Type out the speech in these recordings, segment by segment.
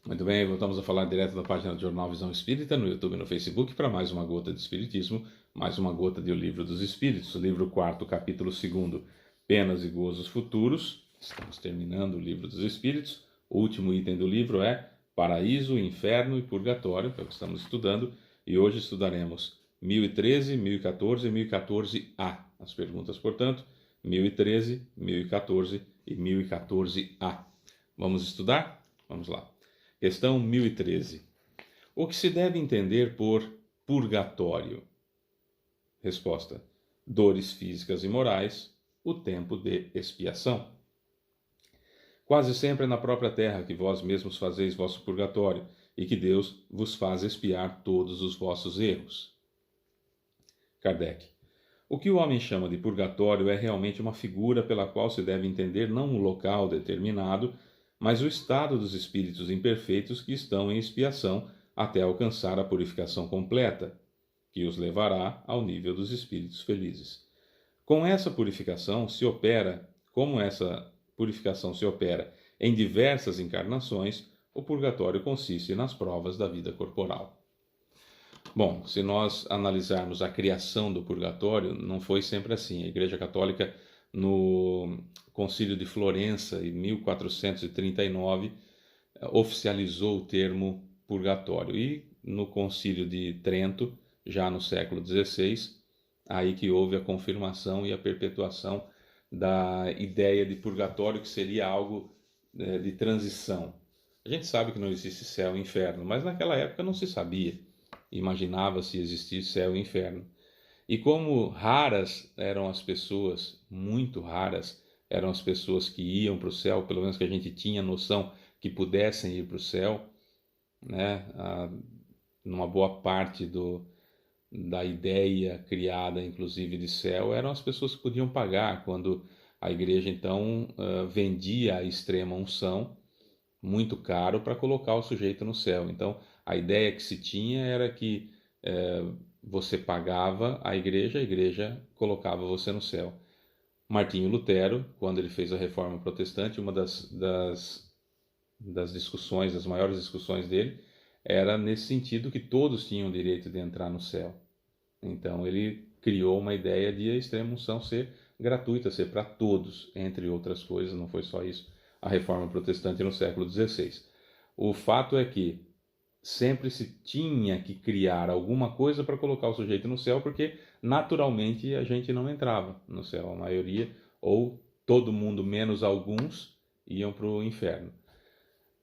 Muito bem, voltamos a falar direto da página do Jornal Visão Espírita, no YouTube e no Facebook, para mais uma gota de Espiritismo, mais uma gota de O Livro dos Espíritos, livro 4, capítulo 2, Penas e Gozos Futuros. Estamos terminando o Livro dos Espíritos. O último item do livro é Paraíso, Inferno e Purgatório, que é o que estamos estudando, e hoje estudaremos 1013, 1014 e 1014A. As perguntas, portanto, 1013, 1014 e 1014A. Vamos estudar? Vamos lá. Questão 1013. O que se deve entender por purgatório? Resposta: dores físicas e morais, o tempo de expiação. Quase sempre é na própria terra que vós mesmos fazeis vosso purgatório e que Deus vos faz expiar todos os vossos erros. Kardec. O que o homem chama de purgatório é realmente uma figura pela qual se deve entender não um local determinado, mas o estado dos espíritos imperfeitos que estão em expiação até alcançar a purificação completa, que os levará ao nível dos espíritos felizes. Com essa purificação se opera, como essa purificação se opera em diversas encarnações, o purgatório consiste nas provas da vida corporal. Bom, se nós analisarmos a criação do purgatório, não foi sempre assim. A Igreja Católica, no Concílio de Florença, em 1439, oficializou o termo purgatório. E no Concílio de Trento, já no século XVI, aí que houve a confirmação e a perpetuação da ideia de purgatório, que seria algo de transição. A gente sabe que não existe céu e inferno, mas naquela época não se sabia. Imaginava-se existir céu e inferno. E como raras eram as pessoas, muito raras eram as pessoas que iam para o céu, pelo menos que a gente tinha noção que pudessem ir para o céu, né? Numa boa parte da ideia criada, inclusive, de céu, eram as pessoas que podiam pagar, quando a igreja, então, vendia a extrema unção, muito caro, para colocar o sujeito no céu. Então, a ideia que se tinha era que você pagava a igreja colocava você no céu. Martinho Lutero, quando ele fez a Reforma Protestante, uma das discussões, das maiores discussões dele, era nesse sentido que todos tinham o direito de entrar no céu. Então ele criou uma ideia de a extrema-unção ser gratuita, ser para todos, entre outras coisas, não foi só isso, a Reforma Protestante no século XVI. O fato é que sempre se tinha que criar alguma coisa para colocar o sujeito no céu, porque naturalmente a gente não entrava no céu, a maioria, ou todo mundo menos alguns, iam para o inferno.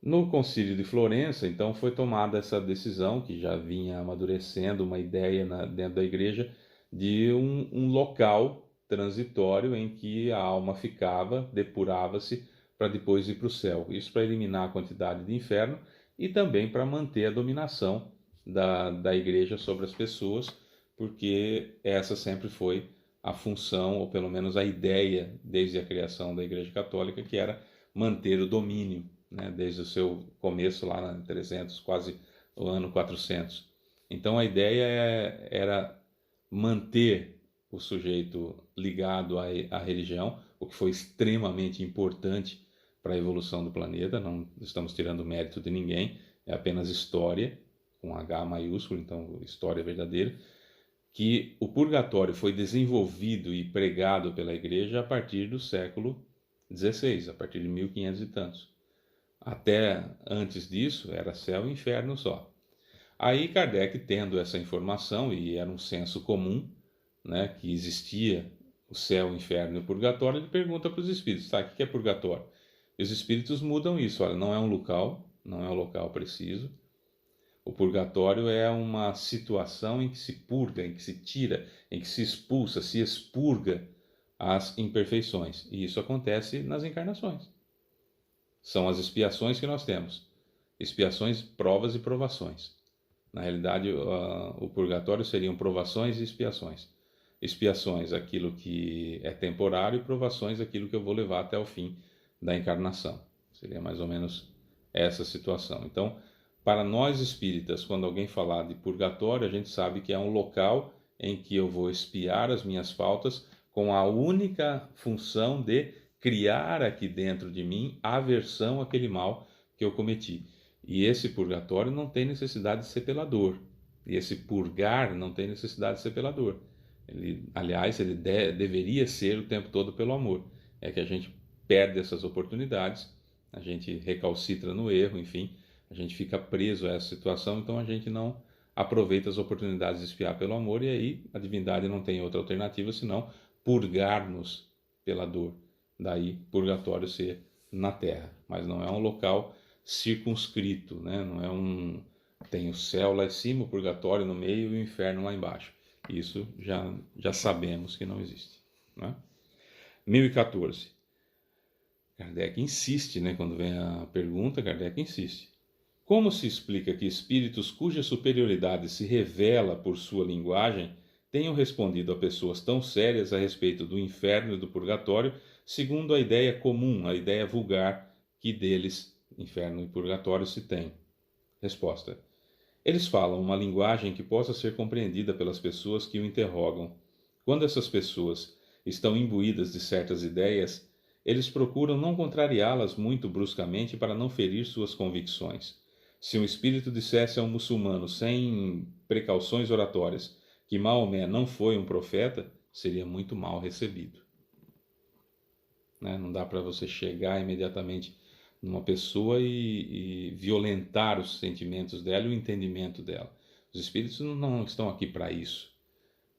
No Concílio de Florença, então, foi tomada essa decisão, que já vinha amadurecendo uma ideia dentro da igreja, de um local transitório em que a alma ficava, depurava-se, para depois ir para o céu. Isso para eliminar a quantidade de inferno e também para manter a dominação da igreja sobre as pessoas, porque essa sempre foi a função, ou pelo menos a ideia, desde a criação da Igreja Católica, que era manter o domínio, né, desde o seu começo lá em 300, quase o ano 400. Então a ideia era manter o sujeito ligado à religião, o que foi extremamente importante para a evolução do planeta. Não estamos tirando mérito de ninguém, é apenas história, com H maiúsculo, então história verdadeira, que o purgatório foi desenvolvido e pregado pela igreja a partir do século XVI, a partir de 1500 e tantos. Até antes disso era céu e inferno só. Aí Kardec, tendo essa informação, e era um senso comum, né, que existia o céu, o inferno e o purgatório, ele pergunta para os espíritos: tá, o que é purgatório? E os espíritos mudam isso. Olha, não é um local, não é um local preciso. O purgatório é uma situação em que se purga, em que se tira, em que se expulsa, se expurga as imperfeições. E isso acontece nas encarnações. São as expiações que nós temos. Expiações, provas e provações. Na realidade, o purgatório seriam provações e expiações. Expiações, aquilo que é temporário, e provações, aquilo que eu vou levar até o fim da encarnação. Seria mais ou menos essa situação. Então, para nós espíritas, quando alguém falar de purgatório, a gente sabe que é um local em que eu vou expiar as minhas faltas com a única função de criar aqui dentro de mim aversão àquele mal que eu cometi. E esse purgatório não tem necessidade de ser pela dor. E esse purgar não tem necessidade de ser pela dor. Aliás, ele deveria ser o tempo todo pelo amor. É que a gente perde essas oportunidades, a gente recalcitra no erro, enfim, a gente fica preso a essa situação, então a gente não aproveita as oportunidades de expiar pelo amor, e aí a divindade não tem outra alternativa senão purgar-nos pela dor. Daí, purgatório ser na Terra, mas não é um local circunscrito, né? Não é um... Tem o céu lá em cima, o purgatório no meio e o inferno lá embaixo. Isso já sabemos que não existe, né? 1014. Kardec insiste, né? Quando vem a pergunta, Kardec insiste. Como se explica que espíritos cuja superioridade se revela por sua linguagem tenham respondido a pessoas tão sérias a respeito do inferno e do purgatório, segundo a ideia comum, a ideia vulgar que deles, inferno e purgatório, se tem? Resposta. Eles falam uma linguagem que possa ser compreendida pelas pessoas que o interrogam. Quando essas pessoas estão imbuídas de certas ideias, eles procuram não contrariá-las muito bruscamente para não ferir suas convicções. Se um espírito dissesse a um muçulmano sem precauções oratórias que Maomé não foi um profeta, seria muito mal recebido. Né? Não dá para você chegar imediatamente numa pessoa e violentar os sentimentos dela e o entendimento dela. Os espíritos não estão aqui para isso,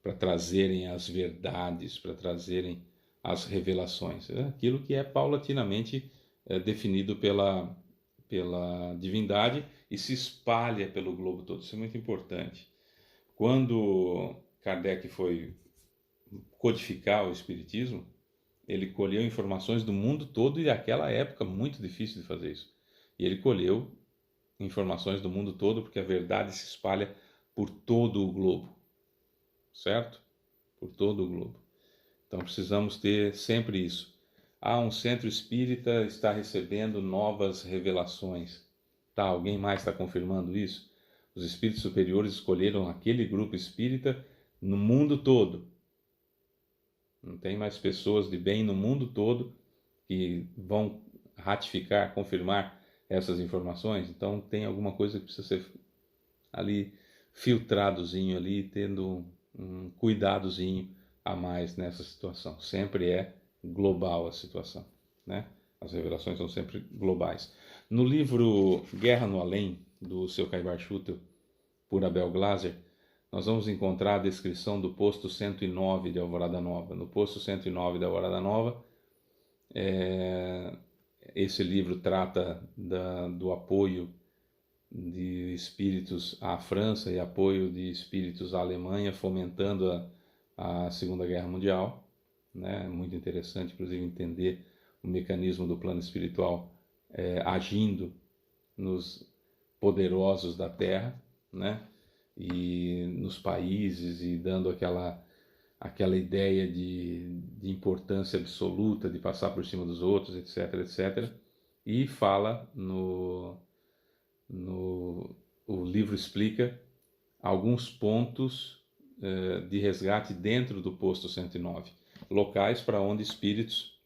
para trazerem as verdades, para trazerem as revelações. É aquilo que é paulatinamente definido pela divindade e se espalha pelo globo todo. Isso é muito importante. Quando Kardec foi codificar o espiritismo, ele colheu informações do mundo todo, e naquela época muito difícil de fazer isso. E ele colheu informações do mundo todo porque a verdade se espalha por todo o globo, certo? Por todo o globo. Então precisamos ter sempre isso. Um centro espírita está recebendo novas revelações. Alguém mais está confirmando isso? Os espíritos superiores escolheram aquele grupo espírita no mundo todo. Não tem mais pessoas de bem no mundo todo que vão ratificar, confirmar essas informações. Então tem alguma coisa que precisa ser ali filtradozinho ali, tendo um cuidadozinho a mais nessa situação. Sempre é global a situação, né? As revelações são sempre globais. No livro Guerra no Além, do seu Caibar Schutel, por Abel Glaser, nós vamos encontrar a descrição do posto 109 de Alvorada Nova. No posto 109 de Alvorada Nova, esse livro trata do apoio de espíritos à França e apoio de espíritos à Alemanha, fomentando a Segunda Guerra Mundial. Né? É muito interessante, inclusive, entender o mecanismo do plano espiritual agindo nos poderosos da Terra, né? E nos países, e dando aquela ideia de importância absoluta, de passar por cima dos outros, etc, etc. E fala o livro explica alguns pontos de resgate dentro do posto 109, locais para onde espíritos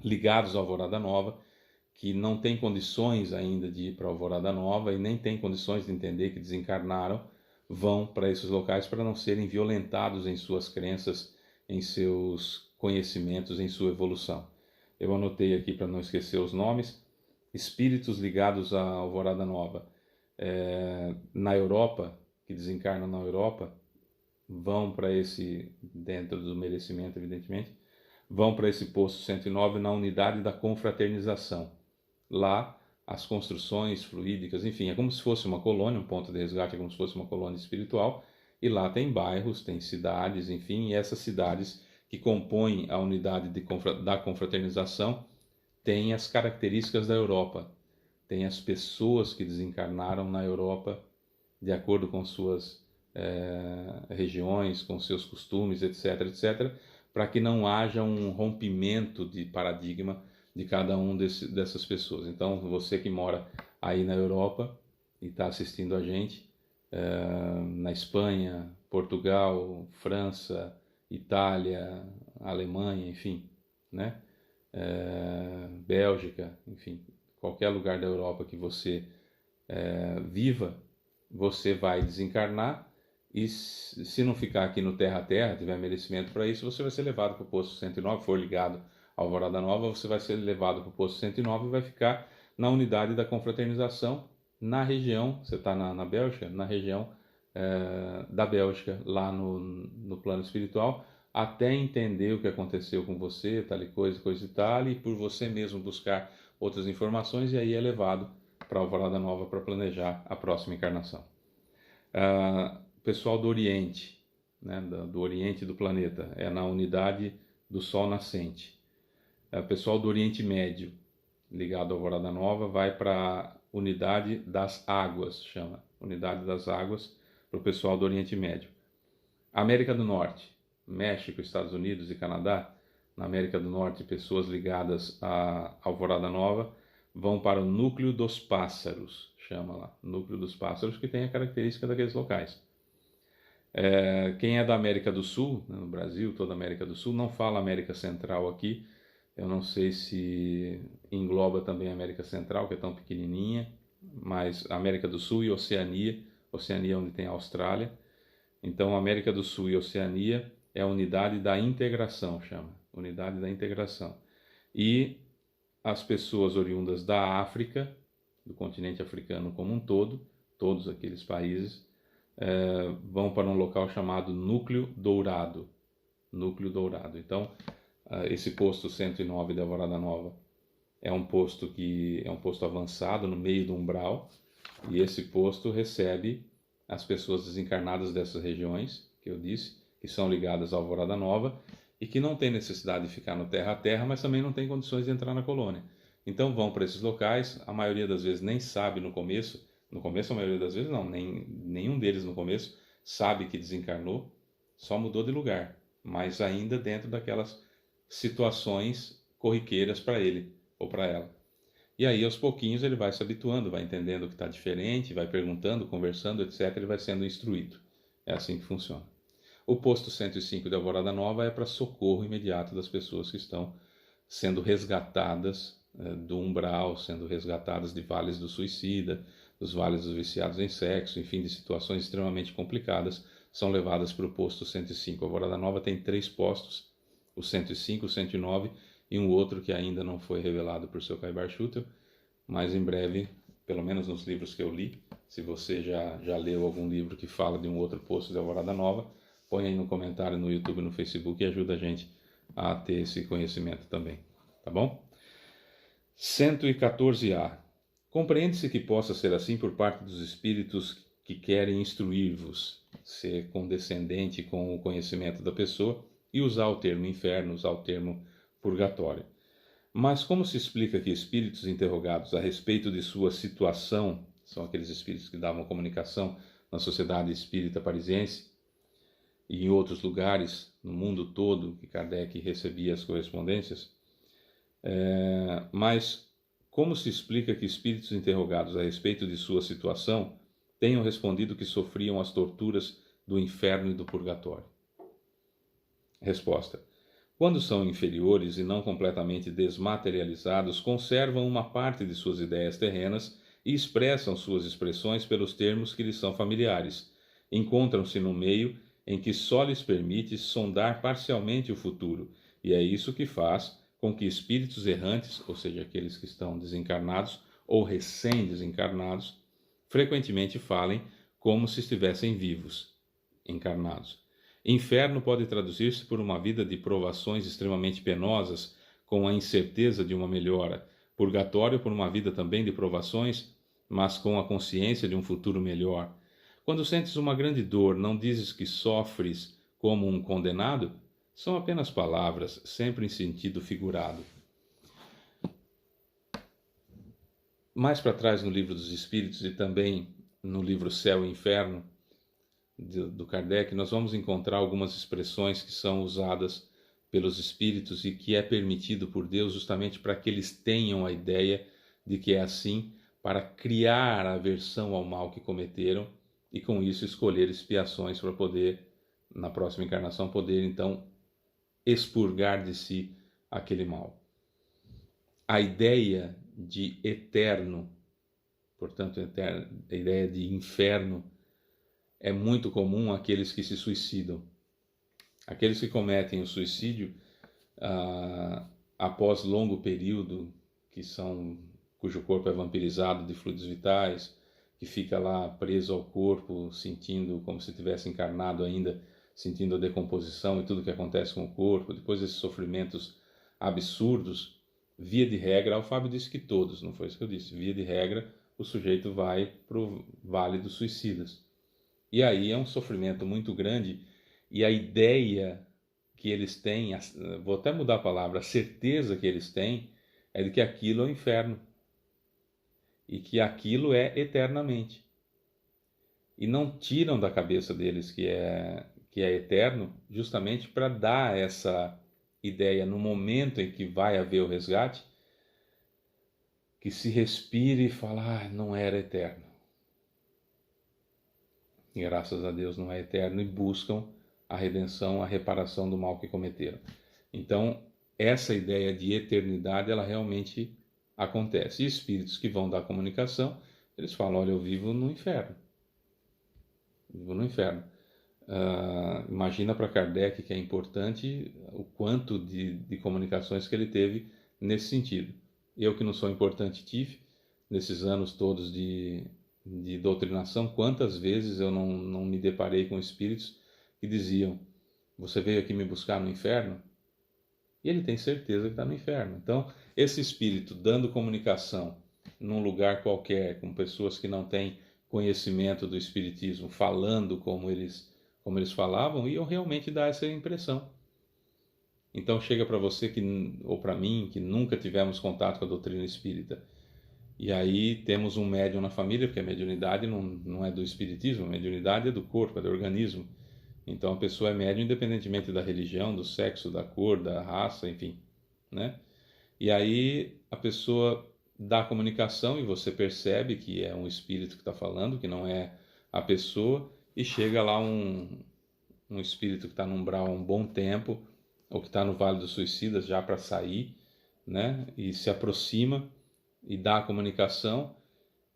ligados à Alvorada Nova, que não têm condições ainda de ir para a Alvorada Nova e nem têm condições de entender que desencarnaram, vão para esses locais para não serem violentados em suas crenças, em seus conhecimentos, em sua evolução. Eu anotei aqui para não esquecer os nomes. Espíritos ligados à Alvorada Nova na Europa, que desencarnam na Europa, vão para esse, dentro do merecimento, evidentemente, vão para esse posto 109 na unidade da confraternização. Lá, as construções fluídicas, enfim, é como se fosse uma colônia, um ponto de resgate é como se fosse uma colônia espiritual, e lá tem bairros, tem cidades, enfim, e essas cidades que compõem a unidade da confraternização têm as características da Europa, tem as pessoas que desencarnaram na Europa de acordo com suas regiões, com seus costumes, etc, etc, para que não haja um rompimento de paradigma de cada um dessas pessoas. Então, você que mora aí na Europa e está assistindo a gente, na Espanha, Portugal, França, Itália, Alemanha, enfim, né? Bélgica, enfim, qualquer lugar da Europa que você viva, você vai desencarnar e se não ficar aqui no terra-terra, tiver merecimento para isso, você vai ser levado para o posto 109, for ligado à Alvorada Nova, você vai ser levado para o posto 109 e vai ficar na unidade da confraternização, na região, você está na Bélgica, na região da Bélgica, lá no plano espiritual, até entender o que aconteceu com você, tal e coisa e tal, e por você mesmo buscar outras informações, e aí é levado para a Alvorada Nova para planejar a próxima encarnação. Pessoal do Oriente, né, do Oriente do planeta, é na unidade do Sol Nascente. Pessoal do Oriente Médio, ligado à Alvorada Nova, vai para a unidade das águas, chama unidade das águas, para o pessoal do Oriente Médio. América do Norte, México, Estados Unidos e Canadá. Na América do Norte, pessoas ligadas à Alvorada Nova vão para o núcleo dos pássaros, chama lá, núcleo dos pássaros, que tem a característica daqueles locais. Quem é da América do Sul, no Brasil, toda a América do Sul, não fala América Central aqui, eu não sei se engloba também a América Central, que é tão pequenininha, mas América do Sul e Oceania, Oceania onde tem a Austrália. Então, América do Sul e Oceania é a unidade da integração, chama, unidade da integração. E as pessoas oriundas da África, do continente africano como um todo, todos aqueles países, vão para um local chamado Núcleo Dourado. Núcleo Dourado. Então, esse posto 109 da Alvorada Nova é um posto avançado no meio do umbral, e esse posto recebe as pessoas desencarnadas dessas regiões, que eu disse, que são ligadas à Alvorada Nova e que não tem necessidade de ficar no terra a terra, mas também não tem condições de entrar na colônia. Então vão para esses locais, a maioria das vezes nem sabe no começo a maioria das vezes não, nenhum deles no começo sabe que desencarnou, só mudou de lugar, mas ainda dentro daquelas situações corriqueiras para ele ou para ela. E aí, aos pouquinhos, ele vai se habituando, vai entendendo que está diferente, vai perguntando, conversando, etc. Ele vai sendo instruído. É assim que funciona. O posto 105 de Alvorada Nova é para socorro imediato das pessoas que estão sendo resgatadas do umbral, sendo resgatadas de vales do suicida, dos vales dos viciados em sexo, enfim, de situações extremamente complicadas, são levadas para o posto 105. A Alvorada Nova tem 3 postos, o 105, o 109 e um outro que ainda não foi revelado por seu Kaibar Schutel, mas em breve, pelo menos nos livros que eu li, se você já leu algum livro que fala de um outro posto de Alvorada Nova, põe aí no comentário no YouTube e no Facebook e ajuda a gente a ter esse conhecimento também, tá bom? 114A. Compreende-se que possa ser assim por parte dos espíritos que querem instruir-vos, ser condescendente com o conhecimento da pessoa e usar o termo inferno, usar o termo purgatório. Mas como se explica que espíritos interrogados a respeito de sua situação, são aqueles espíritos que davam comunicação na Sociedade Espírita Parisiense e em outros lugares no mundo todo que Kardec recebia as correspondências, mas como se explica que espíritos interrogados a respeito de sua situação tenham respondido que sofriam as torturas do inferno e do purgatório? Resposta: quando são inferiores e não completamente desmaterializados, conservam uma parte de suas ideias terrenas e expressam suas expressões pelos termos que lhes são familiares. Encontram-se no meio em que só lhes permite sondar parcialmente o futuro, e é isso que faz com que espíritos errantes, ou seja, aqueles que estão desencarnados ou recém-desencarnados, frequentemente falem como se estivessem vivos, encarnados. Inferno pode traduzir-se por uma vida de provações extremamente penosas, com a incerteza de uma melhora. Purgatório por uma vida também de provações, mas com a consciência de um futuro melhor. Quando sentes uma grande dor, não dizes que sofres como um condenado? São apenas palavras, sempre em sentido figurado. Mais para trás no Livro dos Espíritos e também no livro Céu e Inferno, do Kardec, nós vamos encontrar algumas expressões que são usadas pelos espíritos e que é permitido por Deus justamente para que eles tenham a ideia de que é assim, para criar aversão ao mal que cometeram e com isso escolher expiações para poder, na próxima encarnação, poder então expurgar de si aquele mal. A ideia de eterno Portanto, a ideia de inferno é muito comum àqueles que se suicidam. Aqueles que cometem o suicídio após longo período, cujo corpo é vampirizado de fluidos vitais, que fica lá preso ao corpo, sentindo como se tivesse encarnado ainda, sentindo a decomposição e tudo que acontece com o corpo, depois desses sofrimentos absurdos, via de regra, o Fábio disse que todos, não foi isso que eu disse, via de regra, o sujeito vai para o Vale dos Suicidas. E aí é um sofrimento muito grande, e a ideia que eles têm, vou até mudar a palavra, a certeza que eles têm é de que aquilo é o inferno e que aquilo é eternamente. E não tiram da cabeça deles que é eterno, justamente para dar essa ideia no momento em que vai haver o resgate, que se respire e fala, não era eterno. E graças a Deus não é eterno, e buscam a redenção, a reparação do mal que cometeram. Então, essa ideia de eternidade, ela realmente acontece. E espíritos que vão dar comunicação, eles falam, olha, eu vivo no inferno. Vivo no inferno. Imagina para Kardec, que é importante, o quanto de comunicações que ele teve nesse sentido. Eu que não sou importante tive, nesses anos todos de doutrinação, quantas vezes eu não me deparei com espíritos que diziam, você veio aqui me buscar no inferno? E ele tem certeza que está no inferno. Então, esse espírito dando comunicação num lugar qualquer, com pessoas que não têm conhecimento do espiritismo, falando como eles falavam, iam realmente dar essa impressão. Então chega para você, ou para mim, que nunca tivemos contato com a doutrina espírita, e aí temos um médium na família, porque a mediunidade não é do espiritismo, a mediunidade é do corpo, é do organismo. Então a pessoa é médium independentemente da religião, do sexo, da cor, da raça, enfim, né? E aí a pessoa dá a comunicação e você percebe que é um espírito que está falando, que não é a pessoa, e chega lá um espírito que está no umbral há um bom tempo, ou que está no Vale dos Suicidas já para sair, né? E se aproxima e dá a comunicação,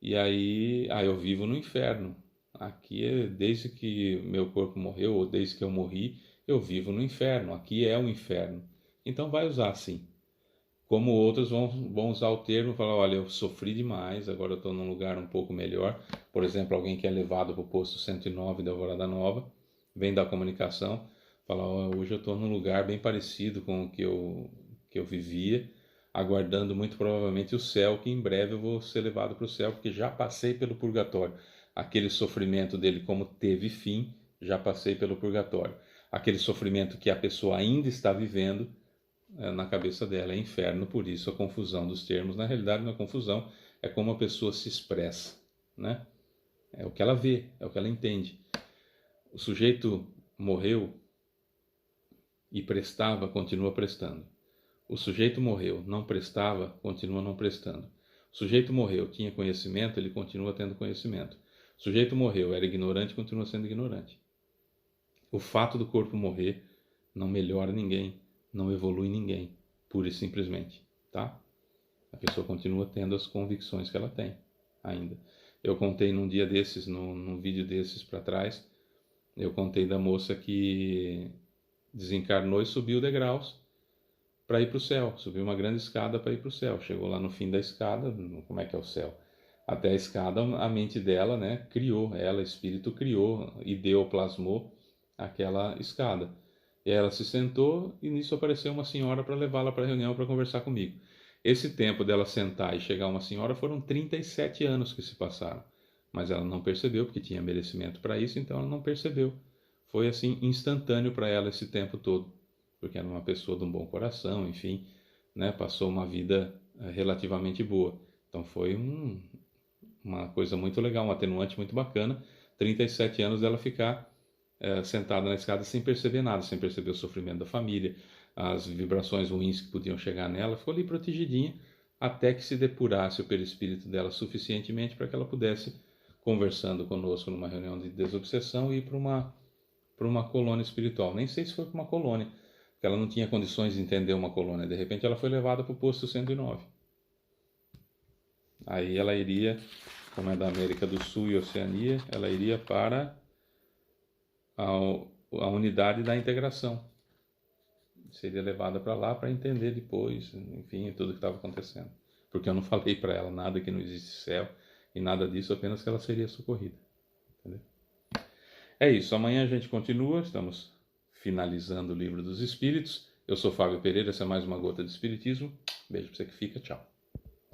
e aí, eu vivo no inferno. Aqui, desde que meu corpo morreu, ou desde que eu morri, eu vivo no inferno. Aqui é o inferno. Então vai usar assim. Como outros vão usar o termo e falar, olha, eu sofri demais, agora eu estou num lugar um pouco melhor. Por exemplo, alguém que é levado para o posto 109 da Alvorada Nova, vem da comunicação, fala, hoje eu estou num lugar bem parecido com o que eu vivia, aguardando muito provavelmente o céu, que em breve eu vou ser levado para o céu, porque já passei pelo purgatório. Aquele sofrimento dele, como teve fim, já passei pelo purgatório. Aquele sofrimento que a pessoa ainda está vivendo, na cabeça dela é inferno, por isso a confusão dos termos. Na realidade não é confusão, é como a pessoa se expressa, né? É o que ela vê, é o que ela entende. O sujeito morreu e prestava, continua prestando. O sujeito morreu, não prestava, continua não prestando. O sujeito morreu, tinha conhecimento, ele continua tendo conhecimento. O sujeito morreu, era ignorante, continua sendo ignorante. O fato do corpo morrer não melhora ninguém, não evolui ninguém, pura e simplesmente, tá? A pessoa continua tendo as convicções que ela tem ainda. Eu contei num dia desses, num vídeo desses para trás, eu contei da moça que desencarnou e subiu degraus para ir para o céu, subiu uma grande escada para ir para o céu. Chegou lá no fim da escada, como é que é o céu? Até a escada, a mente dela, né, criou, ela, espírito, criou, ideoplasmou aquela escada. E ela se sentou e nisso apareceu uma senhora para levá-la para a reunião para conversar comigo. Esse tempo dela sentar e chegar uma senhora foram 37 anos que se passaram. Mas ela não percebeu, porque tinha merecimento para isso, então ela não percebeu. Foi assim instantâneo para ela esse tempo todo, porque era uma pessoa de um bom coração, enfim, né, passou uma vida relativamente boa. Então foi uma coisa muito legal, um atenuante muito bacana, 37 anos dela ficar sentada na escada sem perceber nada, sem perceber o sofrimento da família, as vibrações ruins que podiam chegar nela, ficou ali protegidinha até que se depurasse o perispírito dela suficientemente para que ela pudesse, conversando conosco numa reunião de desobsessão, ir para uma colônia espiritual. Nem sei se foi para uma colônia, porque ela não tinha condições de entender uma colônia. De repente ela foi levada para o posto 109. Aí ela iria como é da América do Sul e Oceania, ela iria para a unidade da integração. Seria levada para lá para entender depois, enfim, tudo que estava acontecendo. Porque eu não falei para ela nada que não existe céu e nada disso, apenas que ela seria socorrida. Entendeu? É isso, amanhã a gente continua, estamos finalizando o Livro dos Espíritos. Eu sou Fábio Pereira, essa é mais uma Gota de Espiritismo. Beijo para você que fica, tchau.